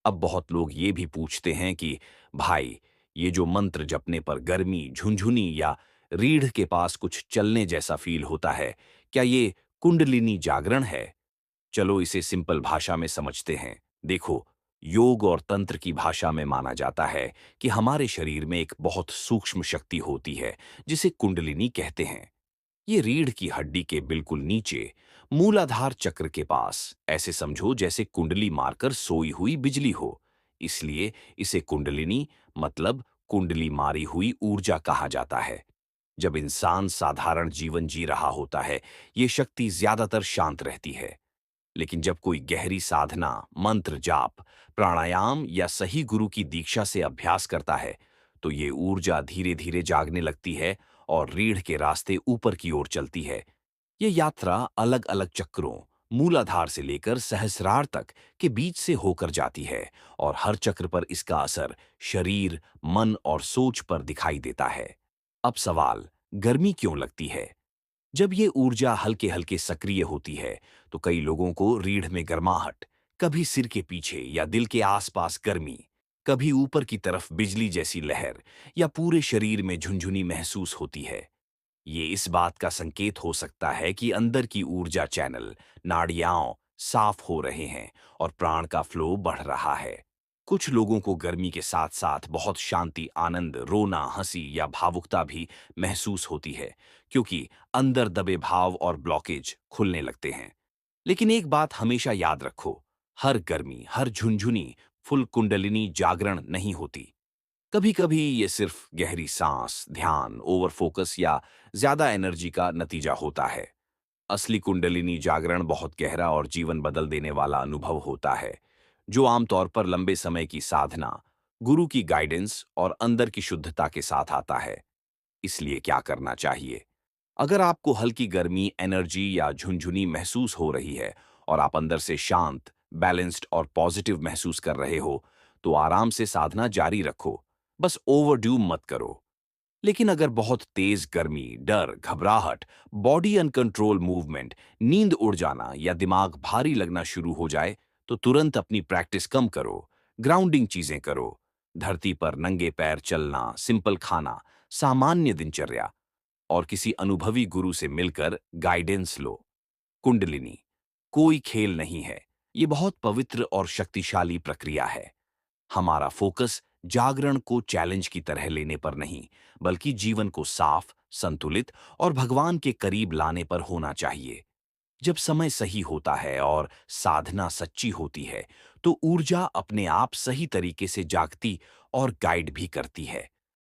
अब बहुत लोग ये भी पूछते हैं कि भाई, ये जो मंत्र जपने पर गर्मी, झुनझुनी या रीढ़ के पास कुछ चलने जैसा फील होता है, क्या ये कुंडलिनी जागरण है? चलो इसे सिंपल भाषा में समझते हैं। देखो, योग और तंत्र की भाषा में माना जाता है कि हमारे शरीर में एक बहुत सूक्ष्म शक्ति होती है, जिसे कुंडलिनी कहते हैं। ये रीढ़ की हड्डी के बिल्कुल नीचे, मूलाधार चक्र के पास, ऐसे समझो जैसे कुंडली मारकर सोई हुई बिजली हो। इसलिए इसे कुंडलिनी, मतलब कुंडली मारी हुई ऊर्जा कहा जाता है। जब इंसान साधारण जीवन जी रहा होता है, ये शक्ति ज्यादातर शांत रहती है। लेकिन जब कोई गहरी साधना, मंत्र जाप, प्राणायाम या सही गुरु की दीक्षा से अभ्यास करता है, तो ये ऊर्जा धीरे धीरे जागने लगती है और रीढ़ के रास्ते ऊपर की ओर चलती है। ये यात्रा अलग अलग चक्रों, मूलाधार से लेकर सहस्रार तक के बीच से होकर जाती है, और हर चक्र पर इसका असर शरीर, मन और सोच पर दिखाई देता है। अब सवाल, गर्मी क्यों लगती है? जब ये ऊर्जा हल्के हल्के सक्रिय होती है, तो कई लोगों को रीढ़ में गर्माहट, कभी सिर के पीछे या दिल के आसपास गर्मी, कभी ऊपर की तरफ बिजली जैसी लहर, या पूरे शरीर में झुनझुनी महसूस होती है। ये इस बात का संकेत हो सकता है कि अंदर की ऊर्जा चैनल, नाड़ियां साफ हो रहे हैं और प्राण का फ्लो बढ़ रहा है। कुछ लोगों को गर्मी के साथ साथ बहुत शांति, आनंद, रोना, हंसी या भावुकता भी महसूस होती है, क्योंकि अंदर दबे भाव और ब्लॉकेज खुलने लगते हैं। लेकिन एक बात हमेशा याद रखो, हर गर्मी, हर झुनझुनी फुल कुंडलिनी जागरण नहीं होती। कभी कभी ये सिर्फ गहरी सांस, ध्यान, ओवर फोकस या ज्यादा एनर्जी का नतीजा होता है। असली कुंडलिनी जागरण बहुत गहरा और जीवन बदल देने वाला अनुभव होता है, जो आमतौर पर लंबे समय की साधना, गुरु की गाइडेंस और अंदर की शुद्धता के साथ आता है। इसलिए क्या करना चाहिए? अगर आपको हल्की गर्मी, एनर्जी या झुनझुनी महसूस हो रही है और आप अंदर से शांत, बैलेंस्ड और पॉजिटिव महसूस कर रहे हो, तो आराम से साधना जारी रखो। बस ओवरड्यू मत करो। लेकिन अगर बहुत तेज गर्मी, डर, घबराहट, बॉडी अनकंट्रोल मूवमेंट, नींद उड़ जाना या दिमाग भारी लगना शुरू हो जाए, तो तुरंत अपनी प्रैक्टिस कम करो। ग्राउंडिंग चीजें करो। धरती पर नंगे पैर चलना, सिंपल खाना, सामान्य दिनचर्या, और किसी अनुभवी गुरु से मिलकर गाइडेंस लो। कुंडलिनी कोई खेल नहीं है। ये बहुत पवित्र और शक्तिशाली प्रक्रिया है। हमारा फोकस जागरण को चैलेंज की तरह लेने पर नहीं, बल्कि जीवन को साफ, संतुलित और भगवान के करीब लाने पर होना चाहिए। जब समय सही होता है और साधना सच्ची होती है, तो ऊर्जा अपने आप सही तरीके से जागती और गाइड भी करती है।